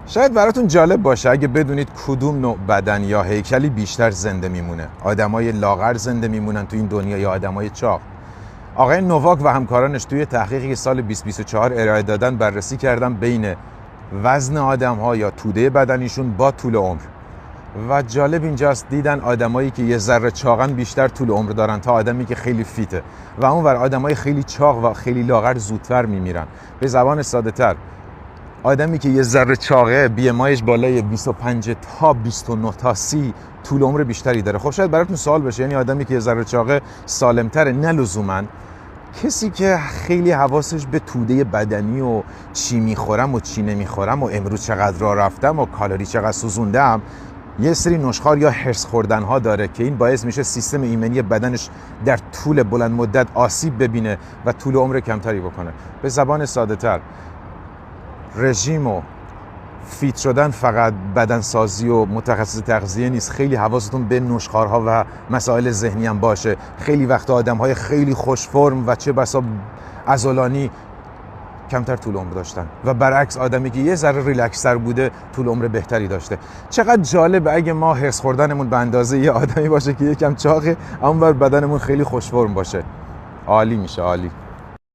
شاید براتون جالب باشه اگه بدونید کدوم نوع بدن یا هیکلی بیشتر زنده میمونه. آدمای لاغر زنده میمونن تو این دنیا یا آدمای چاق؟ آقای نوواک و همکارانش توی تحقیقی که سال 2024 ارائه دادن بررسی کردن بین وزن آدم‌ها یا توده بدنیشون با طول عمر. و جالب اینجاست دیدن آدمایی که یه ذره چاقن بیشتر طول عمر دارن تا آدمی که خیلی فیته، و اونور آدمای خیلی چاق و خیلی لاغر زودتر میمیرن. به زبان ساده تر، آدمی که یه ذره چاقه BMIش بالای 25 تا 29 تا 30 طول عمر بیشتری داره. خب شاید براتون سوال بشه، یعنی آدمی که یه ذره چاقه سالمتره؟ نه لزوماً. کسی که خیلی حواسش به توده بدنی و چی میخورم و چی نمیخورم و امروز چقدر راه رفتم و کالری چقدر سوزوندم، یه سری نشخوار یا هرس خوردن ها داره که این باعث میشه سیستم ایمنی بدنش در طول بلند مدت آسیب ببینه و طول عمر کمتری بکنه. به زبان ساده تر، رژیم و فیت شدن فقط بدنسازی و متخصص تغذیه نیست. خیلی حواستون به نشخوارها و مسائل ذهنی هم باشه. خیلی وقت آدم‌های خیلی خوش فرم و چه بسا عضلانی کمتر طول عمر داشتن و برعکس آدمی که یه ذره ریلکس‌تر بوده طول عمر بهتری داشته. چقدر جالب اگه ما هرس خوردنمون به اندازه یه آدمی باشه که یکم چاقه اما بدنمون خیلی خوش فرم باشه. عالی میشه، عالی.